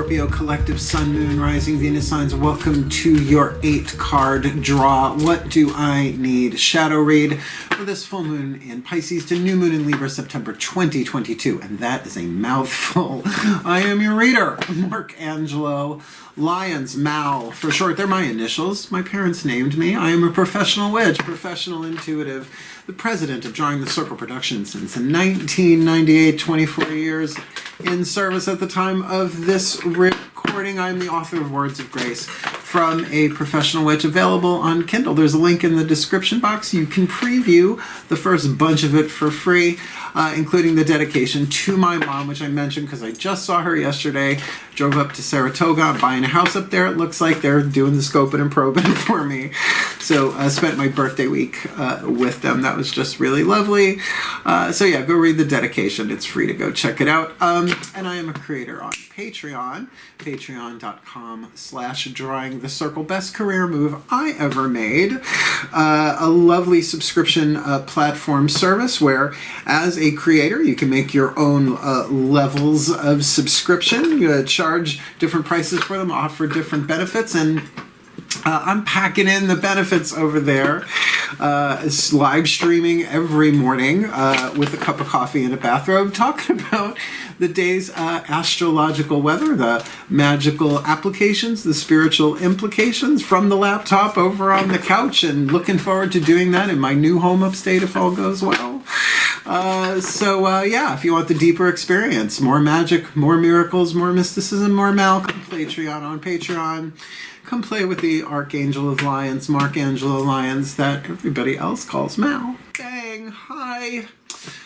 Scorpio Collective Sun, Moon, Rising, Venus signs. Welcome to your 8-card draw. What do I need? Shadow read for this full moon in Pisces to new moon in Libra, September 2022. And that is a mouthful. I am your reader, Mark Angelo. Lyons, Mal, for short. They're my initials. My parents named me. I am a professional witch, professional intuitive, the president of Drawing the Circle Productions since 1998, 24 years in service at the time of this recording. I'm the author of Words of Grace from a Professional Witch, available on Kindle. There's a link in the description box. You can preview the first bunch of it for free, including the dedication to my mom, which I mentioned because I just saw her yesterday. Drove up to Saratoga. I'm buying a house up there. It looks like they're doing the scoping and probing for me. So I spent my birthday week with them. That was just really lovely. So yeah, go read the dedication. It's free to go check it out. And I am a creator on Patreon, patreon.com/drawing the circle. Best career move I ever made. A lovely subscription platform service where as a creator you can make your own levels of subscription. You charge different prices for them, offer different benefits, and I'm packing in the benefits over there. It's live streaming every morning with a cup of coffee and a bathrobe, talking about the day's astrological weather, the magical applications, the spiritual implications from the laptop over on the couch, and looking forward to doing that in my new home upstate if all goes well. Yeah, if you want the deeper experience, more magic, more miracles, more mysticism, more Malcolm, Patreon on Patreon. Come play with the Archangel of Lyons, Mark Angelo Lyons, that everybody else calls Mal. Bang! Hi,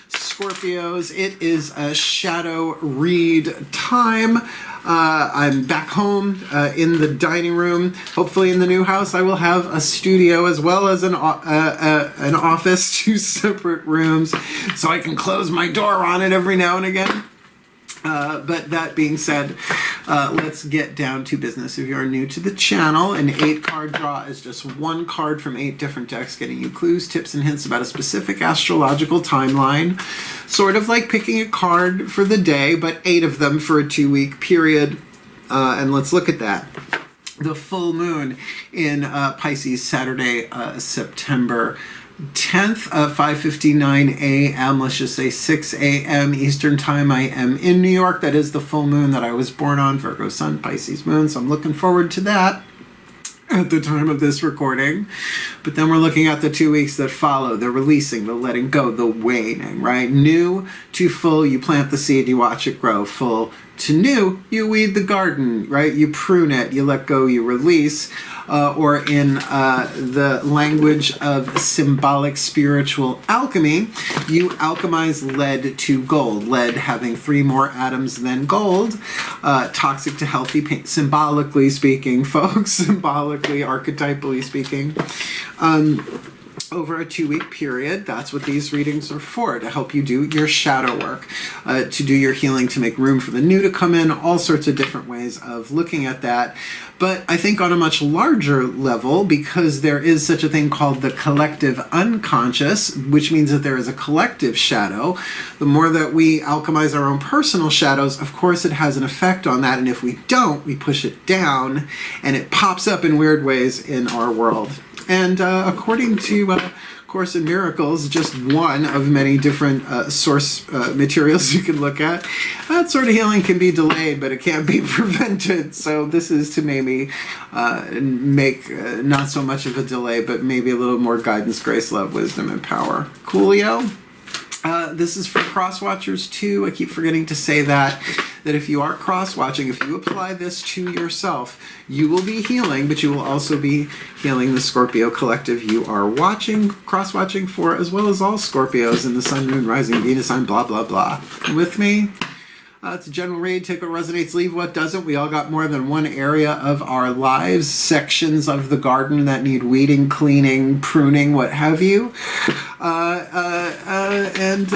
Scorpios. It is a shadow read time. I'm back home in the dining room. Hopefully in the new house I will have a studio as well as an office, 2 separate rooms, so I can close my door on it every now and again. But that being said, let's get down to business. If you're new to the channel, an 8-card draw is just 1 card from 8 different decks, getting you clues, tips, and hints about a specific astrological timeline. Sort of like picking a card for the day, but 8 of them for a 2-week period. And let's look at that. The full moon in Pisces, Saturday, September 10th, 5:59 a.m., let's just say 6 a.m. Eastern Time. I am in New York. That is the full moon that I was born on, Virgo Sun, Pisces Moon, so I'm looking forward to that at the time of this recording. But then we're looking at the 2 weeks that follow, the releasing, the letting go, the waning, right? New to full, you plant the seed, you watch it grow. Full to new, you weed the garden, right? You prune it, you let go, you release. Or in the language of symbolic spiritual alchemy, you alchemize lead to gold. Lead having 3 more atoms than gold. Toxic to healthy, symbolically speaking, folks. Symbolically, archetypally speaking. Over a 2-week period. That's what these readings are for, to help you do your shadow work, to do your healing, to make room for the new to come in, all sorts of different ways of looking at that. But I think on a much larger level, because there is such a thing called the collective unconscious, which means that there is a collective shadow. The more that we alchemize our own personal shadows, of course it has an effect on that, and if we don't, we push it down, and it pops up in weird ways in our world. And according to Course in Miracles, just one of many different source materials you can look at, that sort of healing can be delayed, but it can't be prevented. So this is to maybe make not so much of a delay, but maybe a little more guidance, grace, love, wisdom, and power. Coolio. This is for cross-watchers too. I keep forgetting to say that if you are cross-watching, if you apply this to yourself, you will be healing, but you will also be healing the Scorpio collective you are watching, cross-watching for, as well as all Scorpios in the Sun, Moon, Rising, Venus sign, blah, blah, blah. With me? It's a general read. Take what resonates, leave what doesn't. We all got more than one area of our lives, sections of the garden that need weeding, cleaning, pruning, what have you. And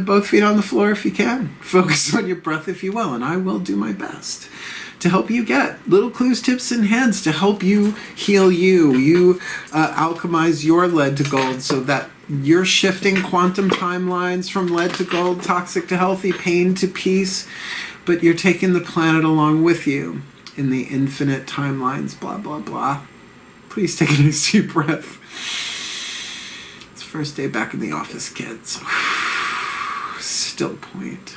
both feet on the floor if you can. Focus on your breath if you will, and I will do my best to help you get little clues, tips, and hints to help you heal you. You alchemize your lead to gold so that you're shifting quantum timelines from lead to gold, toxic to healthy, pain to peace, but you're taking the planet along with you in the infinite timelines, blah, blah, blah. Please take a nice deep breath. It's first day back in the office, kids. Still point.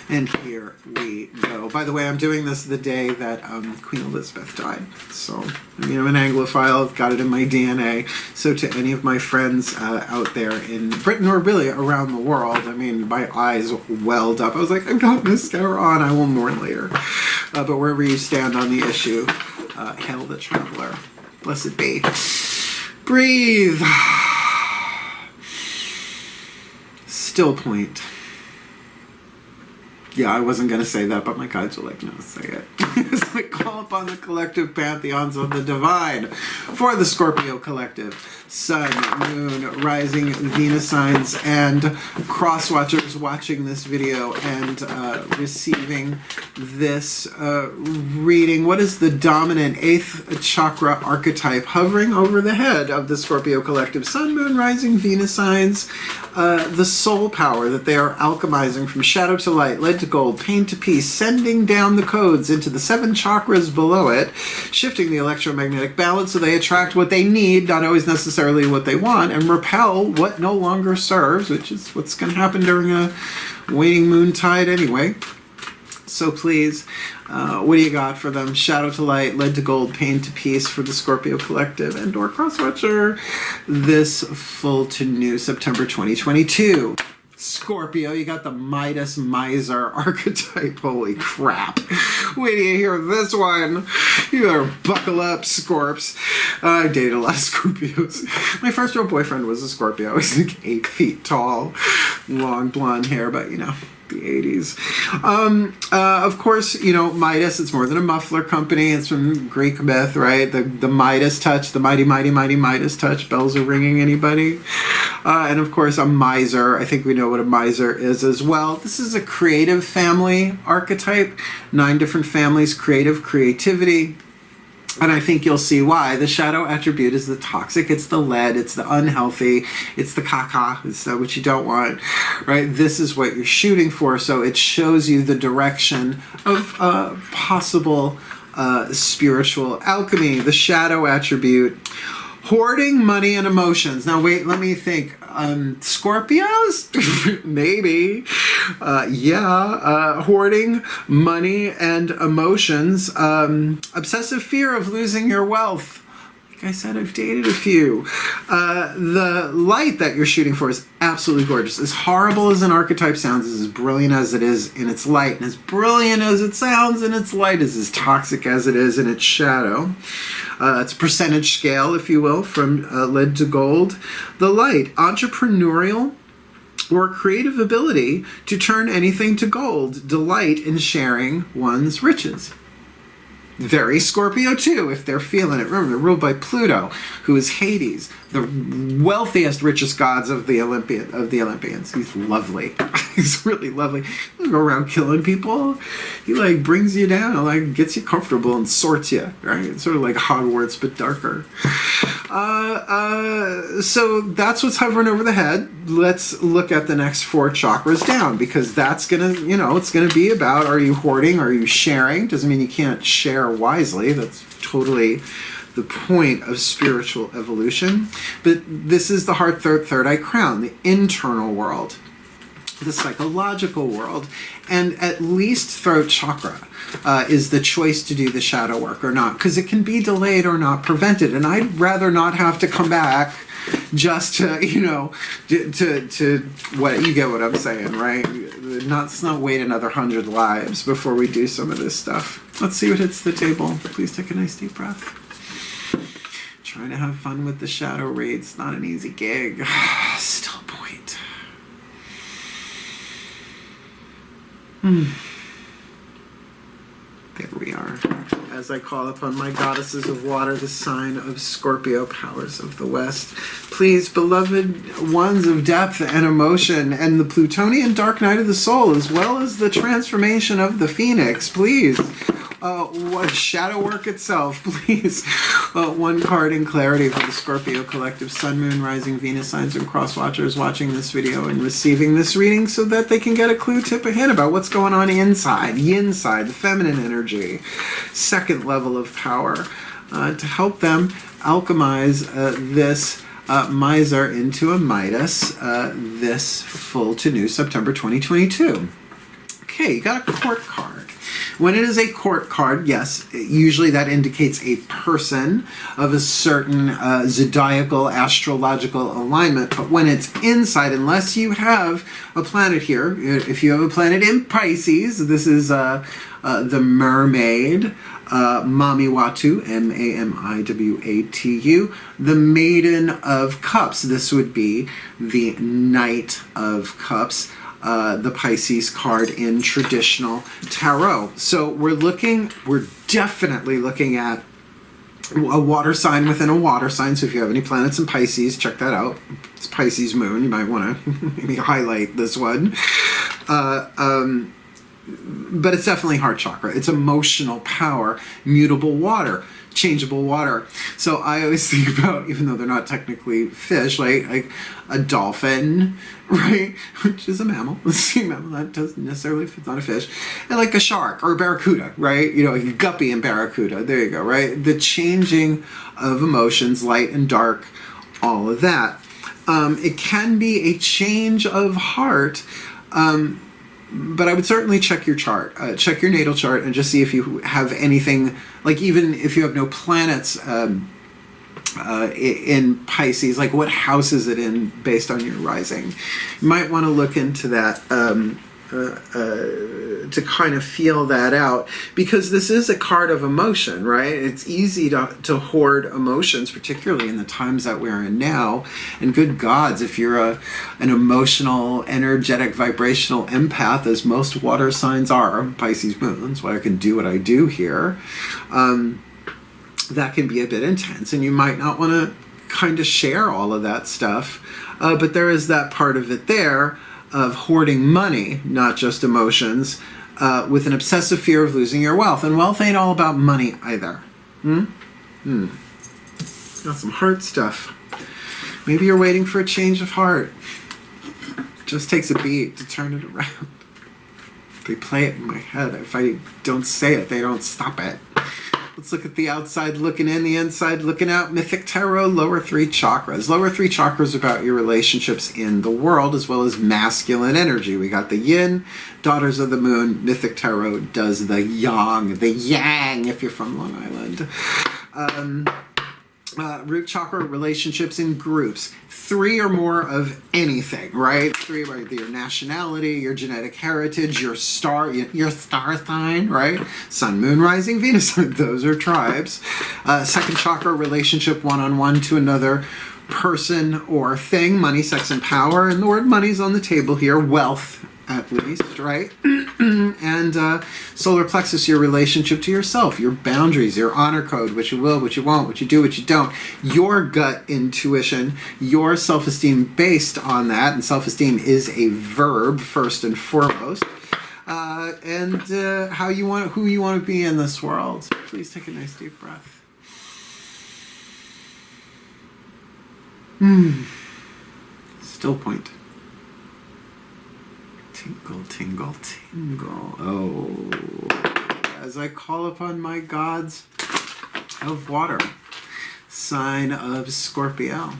And here we go. By the way, I'm doing this the day that Queen Elizabeth died. So, I mean, I'm an Anglophile, got it in my DNA. So to any of my friends out there in Britain or really around the world, I mean, my eyes welled up. I was like, I've got mascara on, I will mourn later. But wherever you stand on the issue, hail the traveler. Blessed be. Breathe. Still point. Yeah, I wasn't going to say that, but my guides were like, no, say it. As we call upon the collective pantheons of the divine for the Scorpio collective. Sun, Moon, Rising, Venus signs, and cross-watchers watching this video and receiving this reading. What is the dominant 8th chakra archetype hovering over the head of the Scorpio collective? Sun, Moon, Rising, Venus signs. The soul power that they are alchemizing from shadow to light, lead to gold, pain to peace, sending down the codes into the 7 chakras below it, shifting the electromagnetic balance so they attract what they need, not always necessarily what they want, and repel what no longer serves, which is what's going to happen during a waning moon tide anyway. So please, what do you got for them? Shadow to light, lead to gold, pain to peace for the Scorpio collective and or crosswatcher this full to new September 2022. Scorpio, you got the Midas miser archetype. Holy crap. Wait till you hear this one. You better buckle up, Scorps. I dated a lot of Scorpios. My first real boyfriend was a Scorpio. He's like 8 feet tall, long blonde hair, but you know, the 80s. Of course, you know, Midas, it's more than a muffler company. It's from Greek myth, right? The Midas touch, the mighty, mighty, mighty Midas touch. Bells are ringing, anybody? And of course, a miser. I think we know what a miser is as well. This is a creative family archetype. 9 different families, creative, creativity. And I think you'll see why. The shadow attribute is the toxic, it's the lead, it's the unhealthy, it's the caca, it's what you don't want, right? This is what you're shooting for, so it shows you the direction of possible spiritual alchemy. The shadow attribute, hoarding money and emotions. Now wait, let me think. Scorpios? Maybe. Hoarding money and emotions. Obsessive fear of losing your wealth. Like I said, I've dated a few. The light that you're shooting for is absolutely gorgeous. As horrible as an archetype sounds, is as brilliant as it is in its light. And as brilliant as it sounds in its light is as toxic as it is in its shadow. It's a percentage scale, if you will, from lead to gold. The light, entrepreneurial or creative ability to turn anything to gold. Delight in sharing one's riches. Very Scorpio too, if they're feeling it. Remember, they're ruled by Pluto, who is Hades, the wealthiest, richest gods of the Olympians. He's lovely. He's really lovely. He doesn't go around killing people. He like brings you down, like gets you comfortable and sorts you, right? It's sort of like Hogwarts, but darker. So that's what's hovering over the head. Let's look at the next 4 chakras down, because that's gonna, you know, it's gonna be about, are you hoarding? Are you sharing? Doesn't mean you can't share wisely. That's totally the point of spiritual evolution. But this is the heart, third eye crown, the internal world, the psychological world, and at least throat chakra is the choice to do the shadow work or not, because it can be delayed or not prevented. And I'd rather not have to come back just to, you know, to what, you get what I'm saying, right? Let's not wait another 100 lives before we do some of this stuff. Let's see what hits the table. Please take a nice deep breath. Trying to have fun with the shadow reads, not an easy gig. Still point. There we are. As I call upon my goddesses of water, the sign of Scorpio, powers of the West. Please, beloved ones of depth and emotion, and the Plutonian dark night of the soul, as well as the transformation of the Phoenix, please What shadow work itself, please. One card in clarity for the Scorpio collective Sun, Moon, Rising, Venus signs and cross watchers watching this video and receiving this reading so that they can get a clue, tip, a hint about what's going on inside, yin side, the feminine energy, second level of power, to help them alchemize this miser into a Midas this full to new September 2022. Okay, you got a court card. When it is a court card, yes, usually that indicates a person of a certain zodiacal, astrological alignment. But when it's inside, unless you have a planet here, if you have a planet in Pisces, this is the mermaid, Mamiwatu, Mamiwatu, the Maiden of Cups. This would be the Knight of Cups. The Pisces card in traditional tarot. So we're definitely looking at a water sign within a water sign. So if you have any planets in Pisces, check that out. It's Pisces moon. You might want to maybe highlight this one. But it's definitely heart chakra. It's emotional power, mutable water, changeable water. So I always think about, even though they're not technically fish, like a dolphin, right, which is a mammal, a sea mammal, that doesn't necessarily, it's not a fish, and like a shark or a barracuda, right, you know, like a guppy and barracuda, there you go, right, the changing of emotions, light and dark, all of that. It can be a change of heart, but I would certainly check your chart, check your natal chart, and just see if you have anything, like even if you have no planets in Pisces, like what house is it in based on your rising. You might want to look into that to kind of feel that out, because this is a card of emotion, right? It's easy to hoard emotions, particularly in the times that we're in now. And good gods, if you're an emotional, energetic, vibrational empath, as most water signs are, Pisces moon, that's why I can do what I do here, that can be a bit intense, and you might not want to kind of share all of that stuff, but there is that part of it there of hoarding money, not just emotions, with an obsessive fear of losing your wealth. And wealth ain't all about money either. Got some heart stuff. Maybe you're waiting for a change of heart. It just takes a beat to turn it around. They play it in my head. If I don't say it, they don't stop it. Let's look at the outside looking in, the inside looking out. Mythic Tarot, lower three chakras. Lower three chakras about your relationships in the world, as well as masculine energy. We got the yin, daughters of the moon. Mythic Tarot does the yang, if you're from Long Island. Root chakra, relationships in groups. 3 or more of anything, right? 3 by your nationality, your genetic heritage, your star sign, right? Sun, moon, rising, Venus, those are tribes. Second chakra, relationship one-on-one to another person or thing. Money, sex, and power. And the word money's on the table here. Wealth, at least, right? And solar plexus, your relationship to yourself, your boundaries, your honor code, what you will, what you won't, what you do, what you don't, your gut intuition, your self-esteem based on that, and self-esteem is a verb first and foremost, and who you want to be in this world. Please take a nice deep breath. Still point. Tingle, tingle, tingle. Oh, as I call upon my gods of water, sign of Scorpio,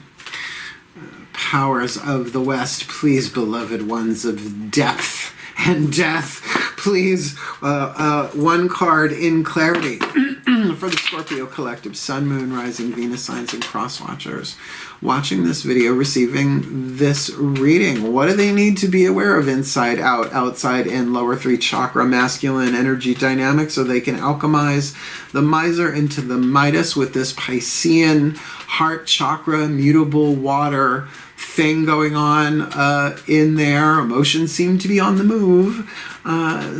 powers of the West, please, beloved ones of depth and death, please, one card in clarity for the Scorpio collective, Sun, Moon, Rising, Venus signs, and cross watchers watching this video, receiving this reading. What do they need to be aware of inside, out, outside, in, lower three chakra, masculine energy dynamic, so they can alchemize the miser into the Midas with this Piscean heart chakra, mutable water thing going on in there. Emotions seem to be on the move.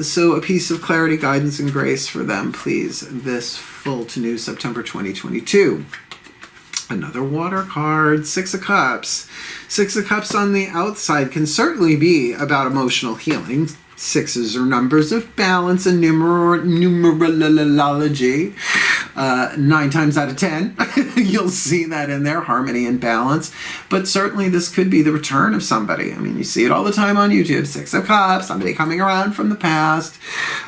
So a piece of clarity, guidance, and grace for them, please, this full to new September 2022. Another water card, Six of Cups. Six of Cups on the outside can certainly be about emotional healing. Sixes are numbers of balance and numerology. 9 times out of 10, you'll see that in there, harmony and balance. But certainly this could be the return of somebody. I mean, you see it all the time on YouTube. 6 of Cups, somebody coming around from the past,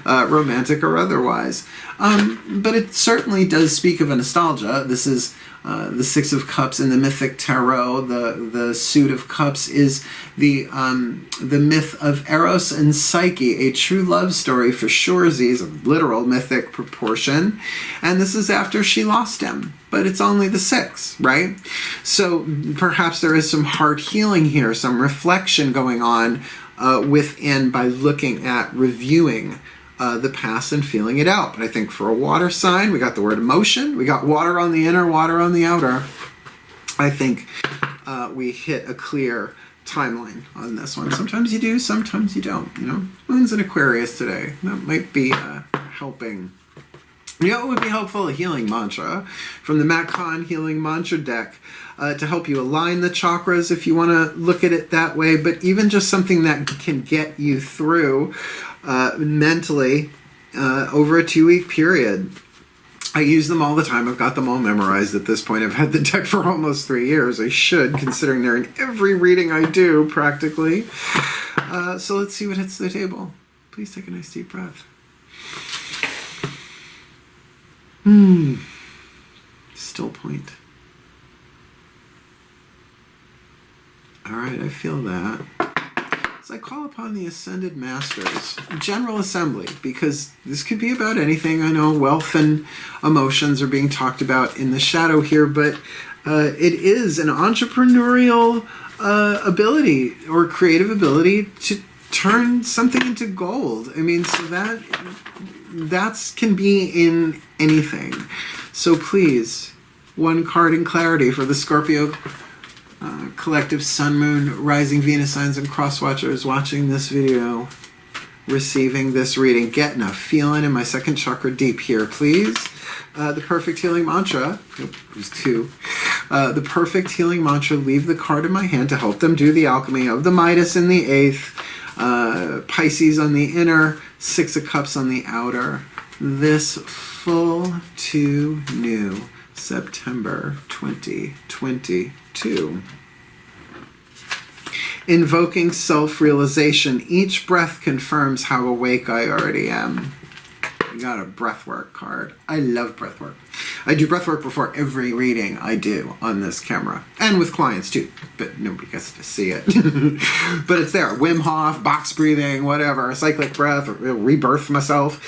romantic or otherwise. But it certainly does speak of a nostalgia. This is the 6 of Cups in the Mythic Tarot. The Suit of Cups is the myth of Eros and Psyche, a true love story for surezies, a literal mythic proportion. And this is after she lost him. But it's only the 6, right? So perhaps there is some heart healing here, some reflection going on within by looking at reviewing the past and feeling it out. But I think for a water sign, we got the word emotion. We got water on the inner, water on the outer. I think we hit a clear timeline on this one. Sometimes you do, sometimes you don't. You know, Moon's in Aquarius today. That might be helping. You know, it would be helpful, a healing mantra from the Matt Kahn Healing Mantra deck to help you align the chakras if you want to look at it that way, but even just something that can get you through mentally over a 2-week period. I use them all the time. I've got them all memorized at this point. I've had the deck for almost 3 years. I should, considering they're in every reading I do, practically. So let's see what hits the table. Please take a nice deep breath. Still point. All right, I feel that. As I call upon the Ascended Masters, General Assembly, because this could be about anything. I know wealth and emotions are being talked about in the shadow here, but it is an entrepreneurial ability or creative ability to turn something into gold. I mean, so that can be in anything. So please, one card in clarity for the Scorpio collective Sun, Moon, Rising, Venus signs and cross watchers watching this video, receiving this reading. Getting a feeling in my second chakra deep here, please. The perfect healing mantra. There's 2. The perfect healing mantra. Leave the card in my hand to help them do the alchemy of the Midas in the 8th. Pisces on the inner, 6 of Cups on the outer. This full to new September 2022. Invoking self-realization. Each breath confirms how awake I already am. We got a breathwork card. I love breathwork. I do breathwork before every reading I do on this camera. And with clients too, but nobody gets to see it. But it's there. Wim Hof, box breathing, whatever, cyclic breath, rebirth myself.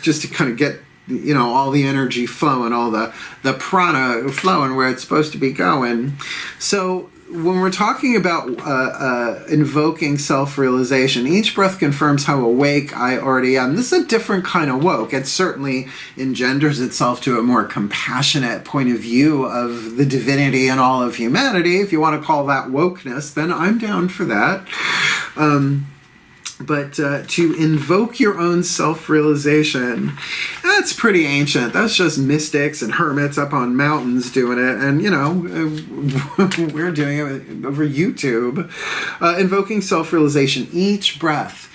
Just to kind of get, you know, all the energy flowing, all the prana flowing where it's supposed to be going. So when we're talking about invoking self-realization, each breath confirms how awake I already am. This is a different kind of woke. It certainly engenders itself to a more compassionate point of view of the divinity and all of humanity. If you want to call that wokeness, then I'm down for that. But to invoke your own self-realization, that's pretty ancient. That's just mystics and hermits up on mountains doing it. And, you know, we're doing it over YouTube. Invoking self-realization. Each breath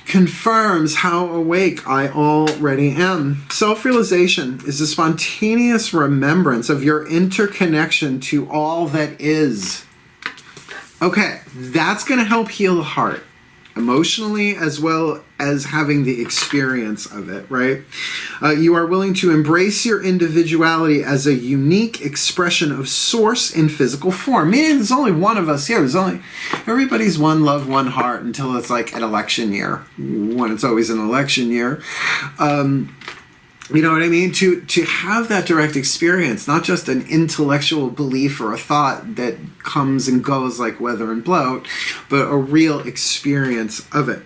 confirms how awake I already am. Self-realization is a spontaneous remembrance of your interconnection to all that is. Okay, that's going to help heal the heart. Emotionally, as well as having the experience of it, right? You are willing to embrace your individuality as a unique expression of source in physical form. Meaning there's only one of us here. Everybody's one love, one heart until it's like an election year, when it's always an election year. You know what I mean? To have that direct experience, not just an intellectual belief or a thought that comes and goes like weather and bloat, but a real experience of it.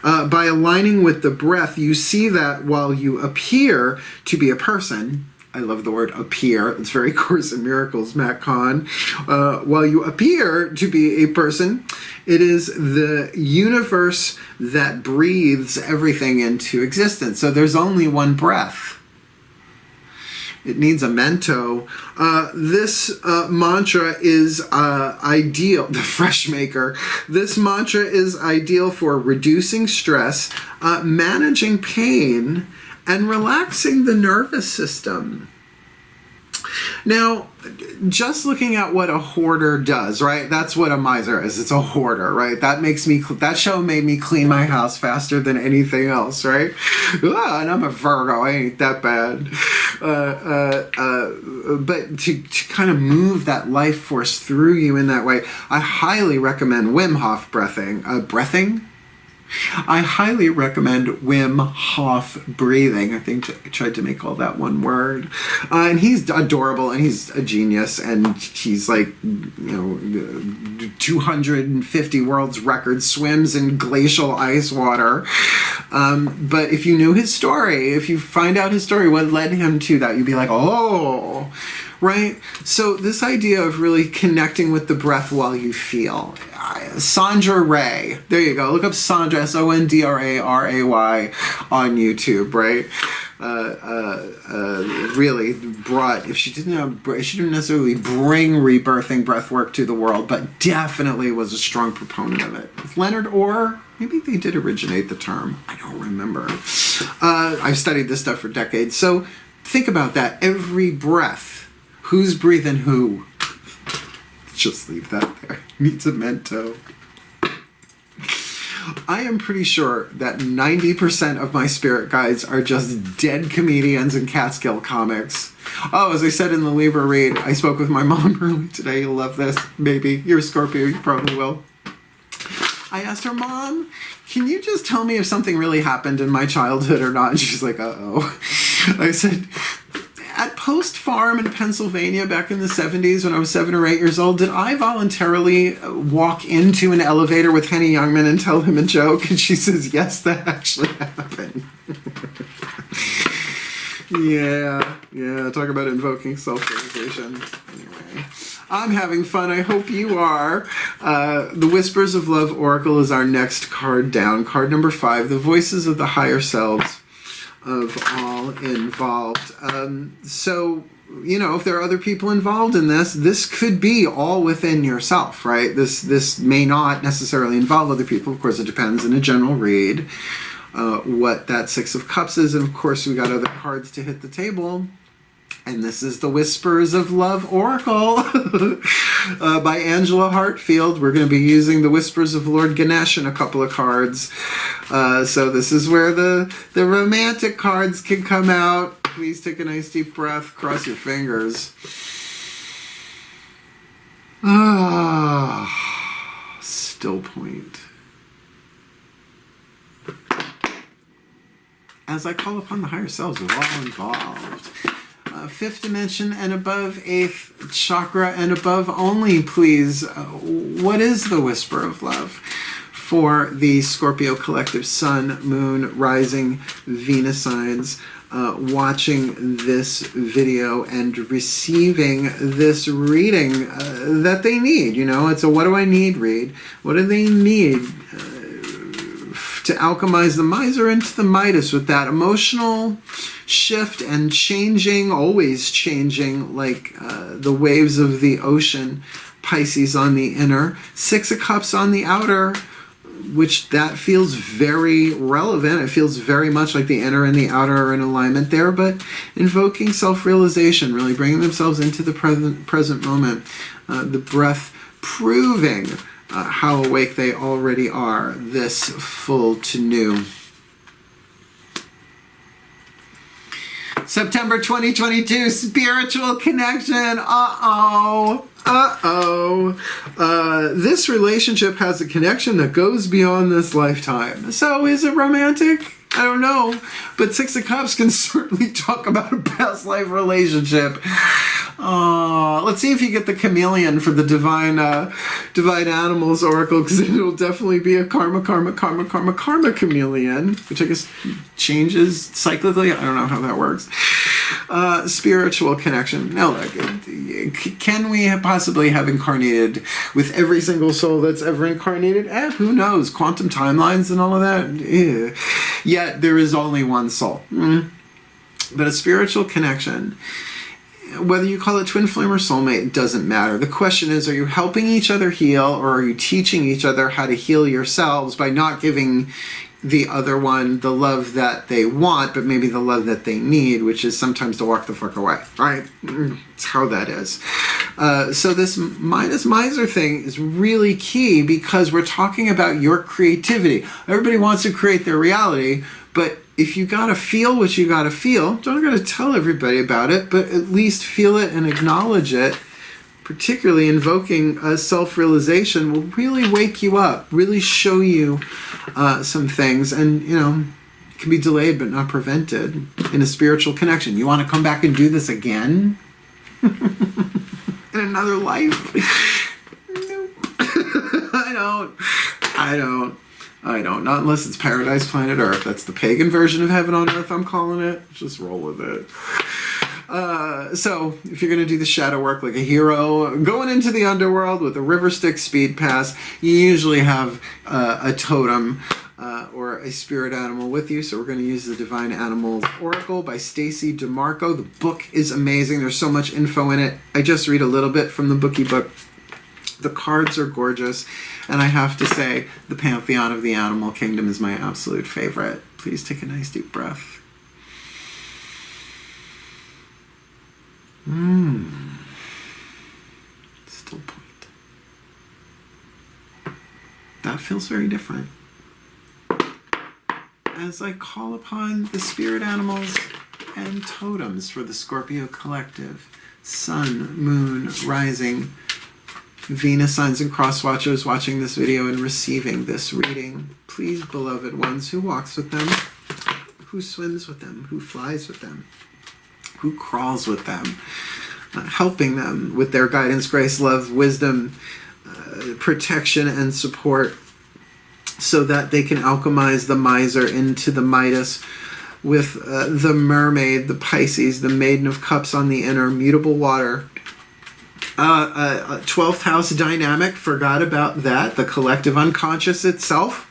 By aligning with the breath, you see that while you appear to be a person, I love the word appear, it's very Course in Miracles, Matt Kahn. While you appear to be a person, it is the universe that breathes everything into existence. So there's only one breath. It needs a mento. This mantra is ideal. The Fresh Maker. This mantra is ideal for reducing stress, managing pain, and relaxing the nervous system. Now, just looking at what a hoarder does, right? That's what a miser is. It's a hoarder, right? That show made me clean my house faster than anything else, right? And I'm a Virgo. I ain't that bad. But to kind of move that life force through you in that way, I highly recommend Wim Hof breathing. I highly recommend Wim Hof breathing. I think I tried to make all that one word. And he's adorable, and he's a genius, and he's like, 250 world's record, swims in glacial ice water. But if you knew his story, if you find out his story, what led him to that, you'd be like, oh, right? So this idea of really connecting with the breath while you feel. Sandra Ray. There you go. Look up Sandra, Sondraray on YouTube, right? Really brought, she didn't necessarily bring rebirthing breathwork to the world, but definitely was a strong proponent of it. With Leonard Orr, maybe they did originate the term. I don't remember. I've studied this stuff for decades. So think about that. Every breath. Who's breathing who? Just leave that there. Needs a mento. I am pretty sure that 90% of my spirit guides are just dead comedians and Catskill comics. Oh, as I said in the Libra read, I spoke with my mom early today. You'll love this. Maybe. You're a Scorpio. You probably will. I asked her, Mom, can you just tell me if something really happened in my childhood or not? And she's like, uh-oh. I said, at Post Farm in Pennsylvania back in the 70s when I was 7 or 8 years old, did I voluntarily walk into an elevator with Henny Youngman and tell him a joke? And she says, yes, that actually happened. Yeah, talk about invoking self-realization. Anyway, I'm having fun. I hope you are. The Whispers of Love Oracle is our next card down. Card number 5, the voices of the higher selves of all involved. So, if there are other people involved in this could be all within yourself, right? This may not necessarily involve other people. Of course, it depends in a general read what that 6 of Cups is. And of course, we got other cards to hit the table. And this is the Whispers of Love Oracle by Angelo Hartfield. We're going to be using the Whispers of Lord Ganesh in a couple of cards. So this is where the romantic cards can come out. Please take a nice deep breath. Cross your fingers. Still point. As I call upon the higher selves of all involved. 5th dimension and above, 8th chakra and above only, please. What is the Whisper of Love for the Scorpio collective Sun, Moon, Rising, Venus signs watching this video and receiving this reading that they need? It's a what do I need read. What do they need to alchemize the miser into the Midas with that emotional shift and changing, always changing, like the waves of the ocean. Pisces on the inner, 6 of Cups on the outer, which that feels very relevant. It feels very much like the inner and the outer are in alignment there, but invoking self-realization, really bringing themselves into the present moment. The breath proving how awake they already are, this full to new. September 2022, spiritual connection. This relationship has a connection that goes beyond this lifetime. So is it romantic? I don't know. But 6 of Cups can certainly talk about a past life relationship. Let's see if you get the chameleon for the Divine Animals Oracle, because it'll definitely be a karma chameleon, which I guess changes cyclically. I don't know how that works. Spiritual connection. Now, can we possibly have incarnated with every single soul that's ever incarnated? Who knows? Quantum timelines and all of that? Yet there is only one soul. But a spiritual connection whether you call it twin flame or soulmate, it doesn't matter. The question is, are you helping each other heal, or are you teaching each other how to heal yourselves by not giving the other one the love that they want, but maybe the love that they need, which is sometimes to walk the fuck away, right? It's how that is. So this Midas miser thing is really key, because we're talking about your creativity. Everybody wants to create their reality, but if you gotta feel what you gotta feel, don't gotta tell everybody about it, but at least feel it and acknowledge it. Particularly invoking self-realization will really wake you up, really show you some things, and it can be delayed but not prevented in a spiritual connection. You want to come back and do this again in another life? Nope. I don't. Not unless it's Paradise Planet Earth. That's the pagan version of Heaven on Earth, I'm calling it. Just roll with it. So if you're going to do the shadow work like a hero going into the underworld with a river Styx speed pass, you usually have a totem or a spirit animal with you. So we're going to use the Divine Animals Oracle by Stacy DeMarco. The book is amazing. There's so much info in it. I just read a little bit from the bookie book. The cards are gorgeous, and I have to say the Pantheon of the Animal Kingdom is my absolute favorite. Please take a nice deep breath. Still point. That feels very different. As I call upon the spirit animals and totems for the Scorpio collective, Sun, Moon, Rising, Venus signs and cross watchers watching this video and receiving this reading, please, beloved ones, who walks with them, who swims with them, who flies with them, who crawls with them, helping them with their guidance, grace, love, wisdom, protection, and support, so that they can alchemize the miser into the Midas with the mermaid, the Pisces, the Maiden of Cups on the inner, mutable water. 12th house dynamic, forgot about that. The collective unconscious itself,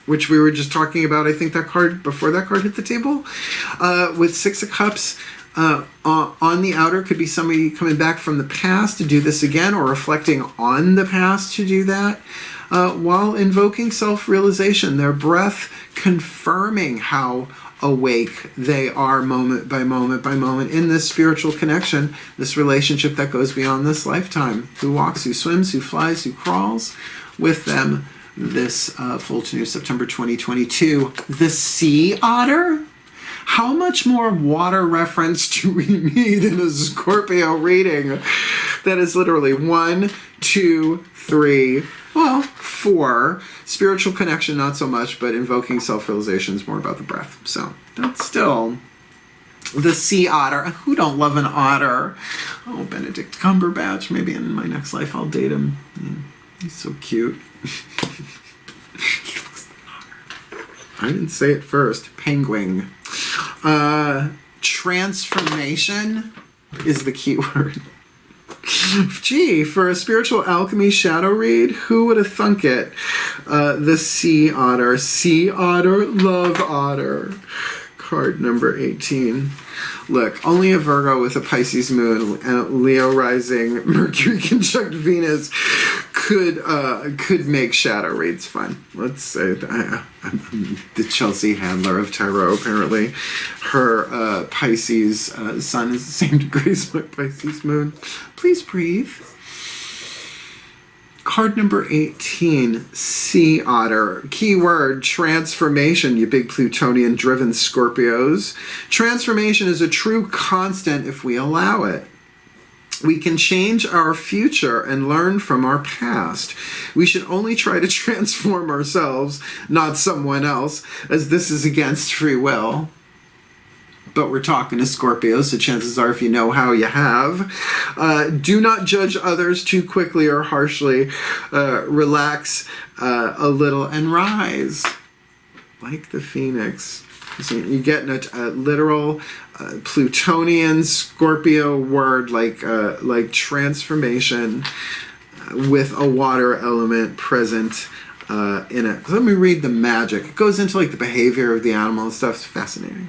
which we were just talking about, I think that card, before that card hit the table. With 6 of Cups, on the outer could be somebody coming back from the past to do this again, or reflecting on the past to do that, while invoking self-realization, their breath confirming how awake they are moment by moment by moment in this spiritual connection, this relationship that goes beyond this lifetime. Who walks, who swims, who flies, who crawls with them this full to new September 2022. The sea otter? How much more water reference do we need in a Scorpio reading? That is literally 1, 2, 3, 4. Spiritual connection, not so much, but invoking self-realization is more about the breath. So that's still the sea otter. Who don't love an otter? Oh, Benedict Cumberbatch. Maybe in my next life I'll date him. He's so cute. He looks like an otter. I didn't say it first. Penguin. Transformation is the key word. Gee, for a spiritual alchemy shadow read, who would have thunk it? The sea otter. Sea otter, love otter. Card number 18. Look, only a Virgo with a Pisces moon and Leo rising, Mercury conjunct Venus could make shadow reads fun. Let's say I'm the Chelsea Handler of tarot. Apparently, her Pisces sun is the same degree as my Pisces moon. Please breathe. Card number 18, Sea Otter. Keyword, transformation, you big Plutonian-driven Scorpios. Transformation is a true constant if we allow it. We can change our future and learn from our past. We should only try to transform ourselves, not someone else, as this is against free will. But we're talking to Scorpio, so chances are if you know how, you have. Do not judge others too quickly or harshly. Relax a little and rise. Like the phoenix. So you get a literal Plutonian Scorpio word like transformation with a water element present in it. Let me read the magic. It goes into like the behavior of the animal and stuff. It's fascinating.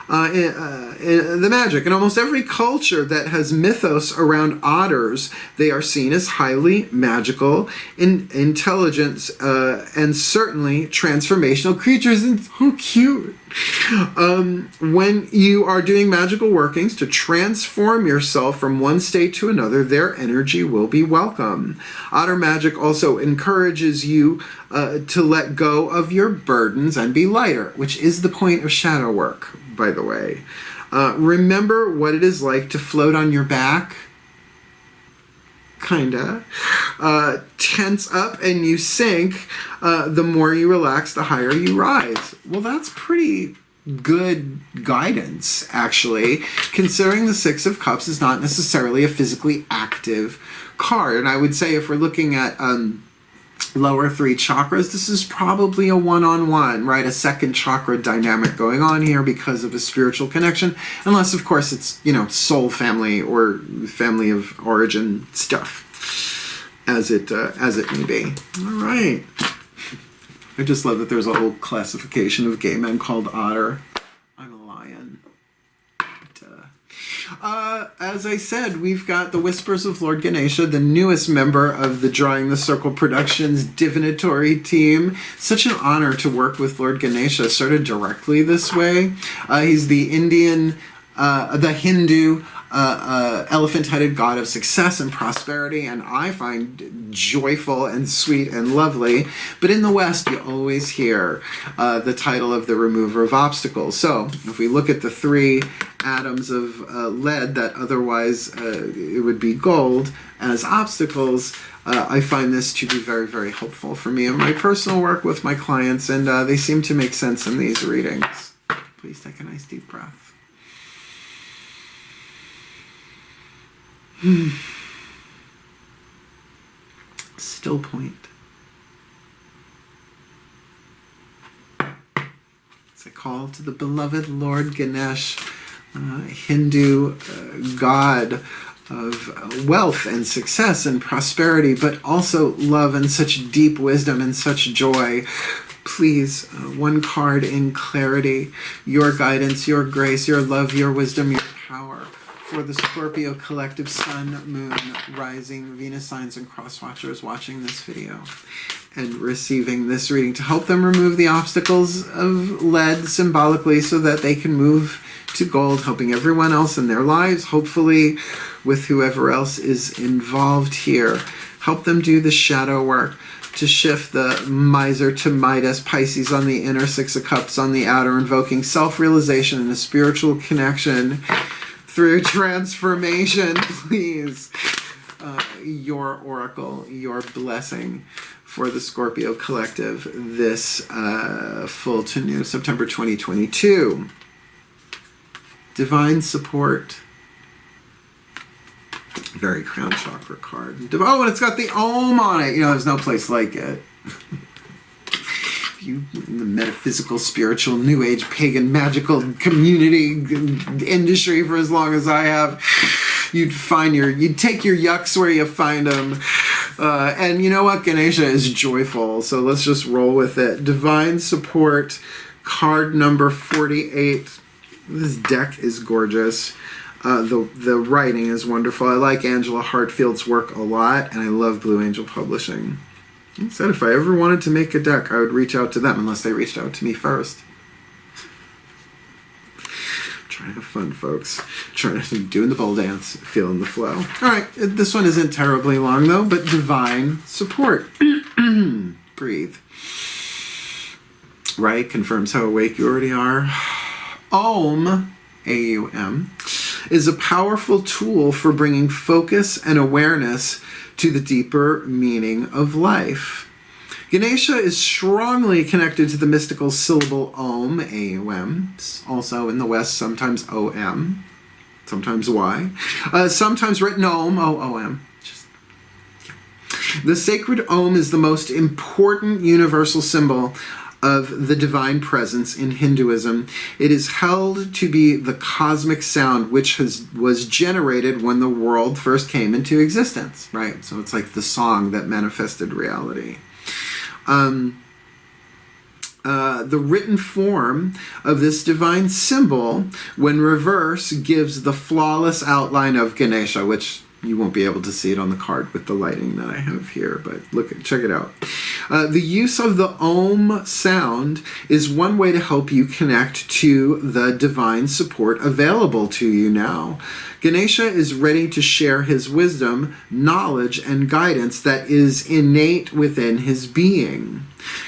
the magic. In almost every culture that has mythos around otters, they are seen as highly magical, intelligent, and certainly transformational creatures. And so cute. When you are doing magical workings to transform yourself from one state to another, their energy will be welcome. Otter magic also encourages you to let go of your burdens and be lighter, which is the point of shadow work, by the way. Remember what it is like to float on your back. Kinda. Tense up and you sink. The more you relax, the higher you rise. Well, that's pretty good guidance, actually, considering the Six of Cups is not necessarily a physically active card. And I would say if we're looking at lower three chakras, this is probably a one-on-one, right? A second chakra dynamic going on here because of a spiritual connection, unless of course it's, you know, soul family or family of origin stuff, as it may be. All right. I just love that there's a whole classification of gay men called otter. I'm a lion. As I said, we've got the Whispers of Lord Ganesha, the newest member of the Drawing the Circle Productions divinatory team. Such an honor to work with Lord Ganesha sort of directly this way. He's the Hindu elephant-headed god of success and prosperity, and I find joyful and sweet and lovely. But in the West, you always hear the title of the remover of obstacles. So if we look at the three atoms of lead that otherwise it would be gold as obstacles, I find this to be very, very helpful for me in my personal work with my clients, and they seem to make sense in these readings. Please take a nice deep breath. Still point. It's a call to the beloved Lord Ganesh, Hindu god of wealth and success and prosperity, but also love and such deep wisdom and such joy. Please, one card in clarity, your guidance, your grace, your love, your wisdom, your power. For the Scorpio collective sun, moon, rising, Venus signs, and cross watchers watching this video and receiving this reading to help them remove the obstacles of lead symbolically so that they can move to gold, helping everyone else in their lives, hopefully with whoever else is involved here. Help them do the shadow work to shift the miser to Midas, Pisces on the inner, Six of Cups on the outer, invoking self-realization and a spiritual connection through transformation, please. Your oracle, your blessing for the Scorpio collective this full to new September 2022. Divine support. Very crown chakra card. Oh, and it's got the Om on it. You know, there's no place like it. You in the metaphysical, spiritual, new age, pagan, magical community industry for as long as I have, you'd take your yucks where you find them. And you know what? Ganesha is joyful, so let's just roll with it. Divine support, card number 48. This deck is gorgeous. The writing is wonderful. I like Angela Hartfield's work a lot, and I love Blue Angel Publishing. He said if I ever wanted to make a deck, I would reach out to them, unless they reached out to me first. Trying to have fun, folks. Trying to doing the bowl dance, feeling the flow. All right, this one isn't terribly long, though, but divine support. Breathe. Right, confirms how awake you already are. Om, A-U-M, is a powerful tool for bringing focus and awareness to the deeper meaning of life. Ganesha is strongly connected to the mystical syllable Om, A-U-M, also in the West sometimes O-M, sometimes Y, sometimes written Om, O-O-M. The sacred Om is the most important universal symbol of the divine presence in Hinduism. It is held to be the cosmic sound which was generated when the world first came into existence, right? So it's like the song that manifested reality. The written form of this divine symbol, when reverse, gives the flawless outline of Ganesha, which you won't be able to see it on the card with the lighting that I have here, but check it out. The use of the Om sound is one way to help you connect to the divine support available to you now. Ganesha is ready to share his wisdom, knowledge, and guidance that is innate within his being.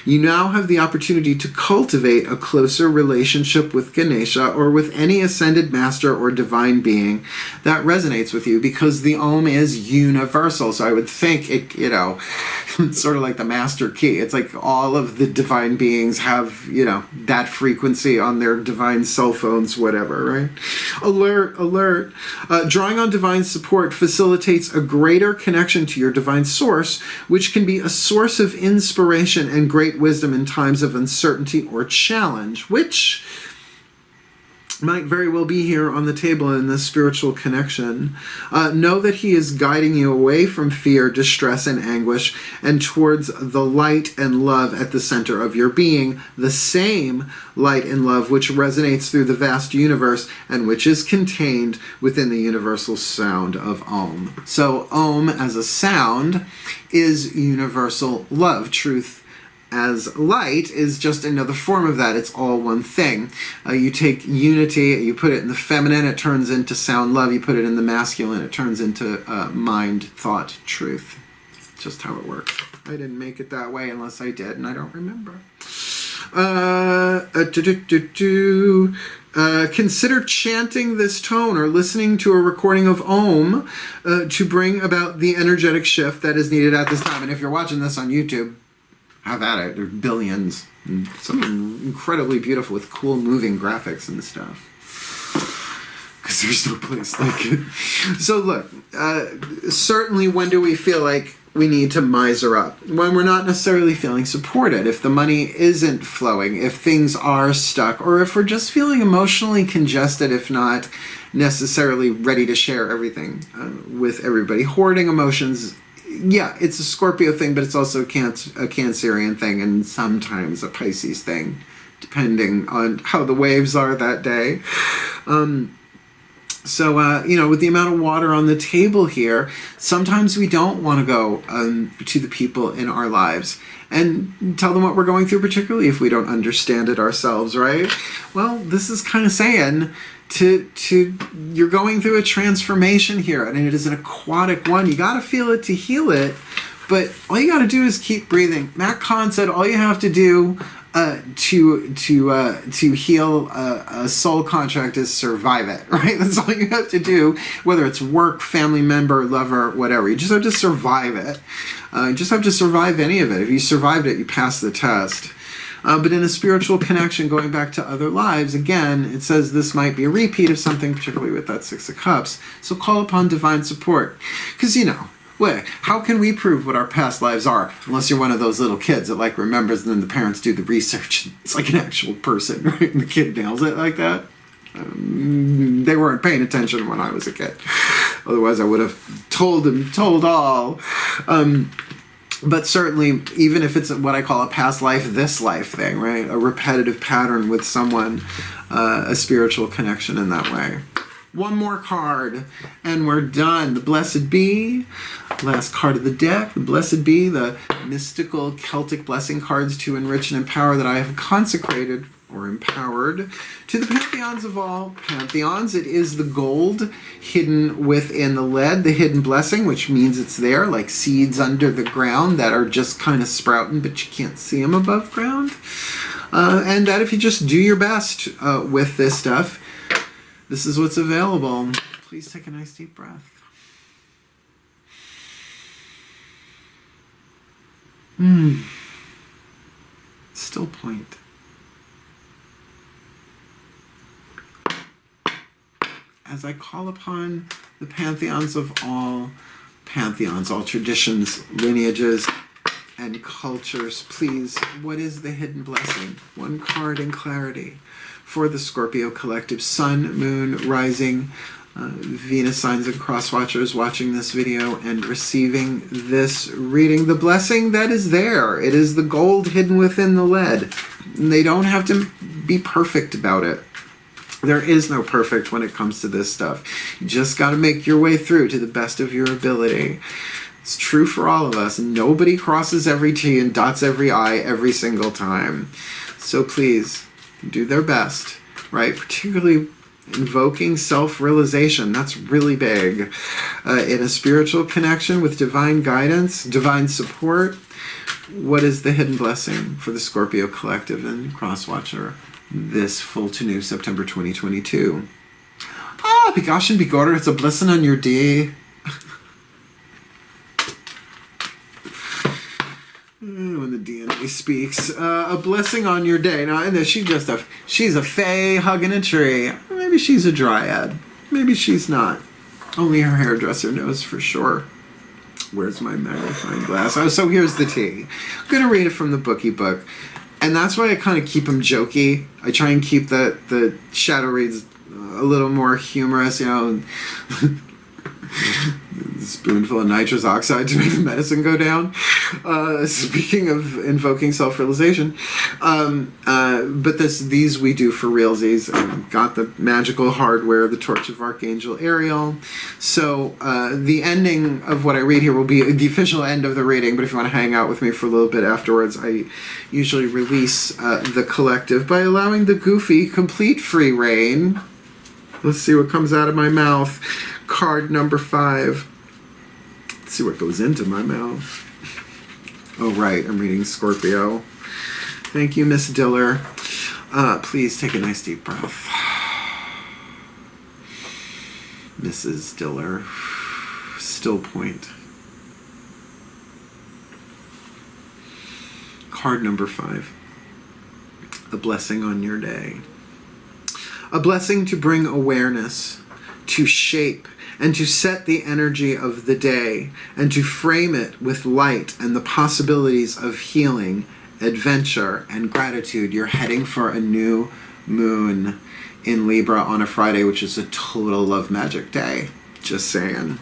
You now have the opportunity to cultivate a closer relationship with Ganesha or with any ascended master or divine being that resonates with you, because the Om is universal. So I would think it, it's sort of like the master key. It's like all of the divine beings have, that frequency on their divine cell phones, whatever, right? Alert, alert. Drawing on divine support facilitates a greater connection to your divine source, which can be a source of inspiration and great wisdom in times of uncertainty or challenge, which might very well be here on the table in this spiritual connection. Know that he is guiding you away from fear, distress, and anguish, and towards the light and love at the center of your being, the same light and love which resonates through the vast universe and which is contained within the universal sound of Om. So Om as a sound is universal love. Truth as light is just another form of that. It's all one thing. You take unity, you put it in the feminine, it turns into sound love. You put it in the masculine, it turns into mind, thought, truth. Just how it works. I didn't make it that way unless I did, and I don't remember. Consider chanting this tone or listening to a recording of Om to bring about the energetic shift that is needed at this time. And if you're watching this on YouTube, have at it. There are billions. And something incredibly beautiful with cool moving graphics and stuff. Because there's no place like it. So look, certainly when do we feel like we need to miser up? When we're not necessarily feeling supported, if the money isn't flowing, if things are stuck, or if we're just feeling emotionally congested, if not necessarily ready to share everything with everybody. Hoarding emotions, yeah, it's a Scorpio thing, but it's also a Cancerian thing, and sometimes a Pisces thing, depending on how the waves are that day. With the amount of water on the table here, sometimes we don't want to go to the people in our lives and tell them what we're going through, particularly if we don't understand it ourselves, right? Well, this is kind of saying you're going through a transformation here, and it is an aquatic one. You got to feel it to heal it, but all you got to do is keep breathing. Matt Kahn said all you have to do to heal a soul contract is survive it, right? That's all you have to do, whether it's work, family member, lover, whatever. You just have to survive it. You just have to survive any of it. If you survived it, you passed the test. But in a spiritual connection, going back to other lives, again, it says this might be a repeat of something, particularly with that Six of Cups. So call upon divine support. Because, how can we prove what our past lives are unless you're one of those little kids that remembers and then the parents do the research? It's like an actual person, right? And the kid nails it like that. They weren't paying attention when I was a kid. Otherwise, I would have told all. But certainly, even if it's what I call a past life, this life thing, right? A repetitive pattern with someone, a spiritual connection in that way. One more card, and we're done. The Blessed Be, last card of the deck. The Blessed Be, the mystical Celtic blessing cards to enrich and empower that I have consecrated or empowered to the pantheons of all pantheons. It is the gold hidden within the lead, the hidden blessing, which means it's there, like seeds under the ground that are just kind of sprouting, but you can't see them above ground. And that if you just do your best with this stuff, this is what's available. Please take a nice deep breath. Still point. As I call upon the pantheons of all pantheons, all traditions, lineages, and cultures, please, what is the hidden blessing? One card in clarity for the Scorpio collective. Sun, moon, rising, Venus signs and cross watchers watching this video and receiving this reading. The blessing that is there. It is the gold hidden within the lead. And they don't have to be perfect about it. There is no perfect when it comes to this stuff. You just got to make your way through to the best of your ability. It's true for all of us. Nobody crosses every T and dots every I every single time. So please, do their best, right? Particularly invoking self-realization. That's really big. In a spiritual connection with divine guidance, divine support, what is the hidden blessing for the Scorpio Collective and Crosswatcher this full to new September 2022? Bigosh and Bigorder, it's a blessing on your day. When the DNA speaks, a blessing on your day. Now, and she's a fae hugging a tree. Maybe she's a dryad. Maybe she's not. Only her hairdresser knows for sure. Where's my magnifying glass? Oh, so here's the tea. I'm going to read it from the bookie book. And that's why I kind of keep them jokey. I try and keep the shadow reads a little more humorous, you know. Spoonful of nitrous oxide to make the medicine go down. Speaking of invoking self-realization, but these we do for realsies. Got the magical hardware, the Torch of Archangel Ariel. So the ending of what I read here will be the official end of the reading, but if you want to hang out with me for a little bit afterwards, I usually release the collective by allowing the goofy complete free reign. Let's see what comes out of my mouth. Card number 5. Let's see what goes into my mouth. Oh, right. I'm reading Scorpio. Thank you, Miss Diller. Please take a nice deep breath. Mrs. Diller. Still point. Card number 5. A blessing on your day. A blessing to bring awareness, to shape, and to set the energy of the day, and to frame it with light and the possibilities of healing, adventure, and gratitude. You're heading for a new moon in Libra on a Friday, which is a total love magic day. Just saying.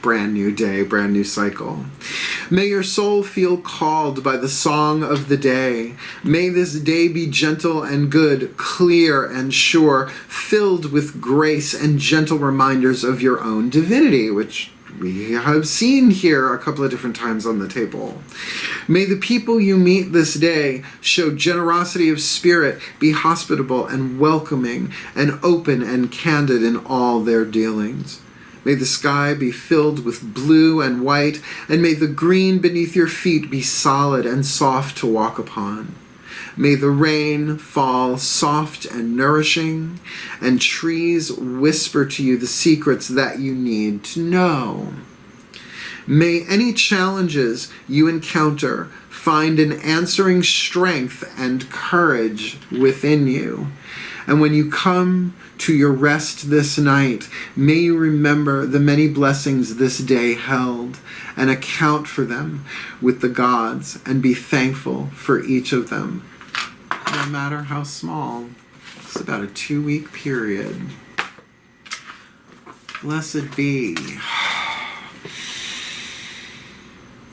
Brand new day, brand new cycle. May your soul feel called by the song of the day. May this day be gentle and good, clear and sure, filled with grace and gentle reminders of your own divinity, which we have seen here a couple of different times on the table. May the people you meet this day show generosity of spirit, be hospitable and welcoming and open and candid in all their dealings. May the sky be filled with blue and white, and may the green beneath your feet be solid and soft to walk upon. May the rain fall soft and nourishing, and trees whisper to you the secrets that you need to know. May any challenges you encounter find an answering strength and courage within you. And when you come to your rest this night, may you remember the many blessings this day held and account for them with the gods and be thankful for each of them, no matter how small. It's about a 2-week period. Blessed be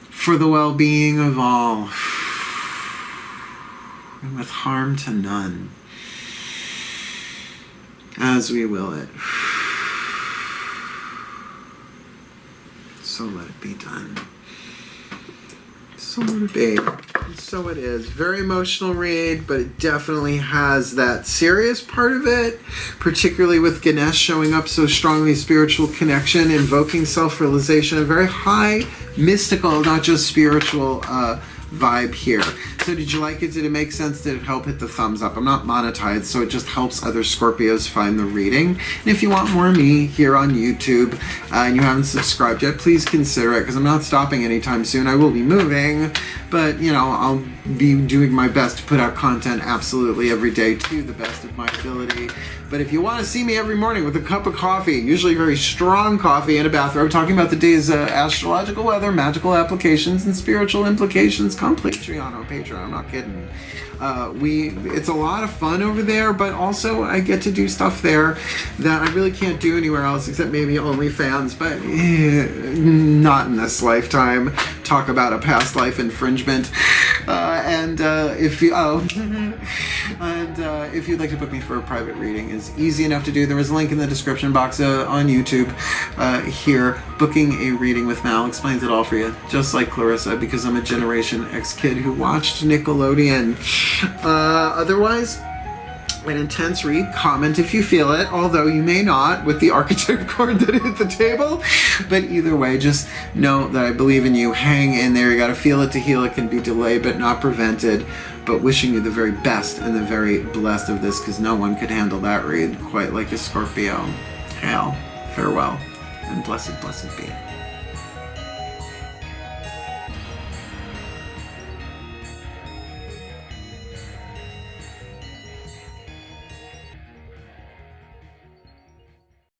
for the well-being of all and with harm to none. As we will it. So let it be done. So let it be. And so it is. Very emotional read, but it definitely has that serious part of it, particularly with Ganesh showing up so strongly, spiritual connection, invoking self-realization, a very high, mystical, not just spiritual vibe here. So did you like it? Did it make sense? Did it help? Hit the thumbs up. I'm not monetized, so it just helps other Scorpios find the reading. And if you want more of me here on YouTube and you haven't subscribed yet, please consider it, because I'm not stopping anytime soon. I will be moving, but you know, I'll be doing my best to put out content absolutely every day to the best of my ability. But if you want to see me every morning with a cup of coffee, usually very strong coffee, and a bathrobe, talking about the day's astrological weather, magical applications, and spiritual implications, come Patreon on Patreon. I'm not kidding. It's a lot of fun over there, but also I get to do stuff there that I really can't do anywhere else except maybe OnlyFans, but not in this lifetime. Talk about a past life infringement. If you'd like to book me for a private reading, is easy enough to do. There is a link in the description box on YouTube here. Booking a reading with Mal explains it all for you, just like Clarissa, because I'm a Generation X kid who watched Nickelodeon. Otherwise, an intense read. Comment if you feel it, although you may not with the archetype card that hit the table. But either way, just know that I believe in you. Hang in there. You got to feel it to heal. It can be delayed but not prevented. But wishing you the very best and the very blessed of this, because no one could handle that read quite like a Scorpio. Hail, farewell, and blessed be.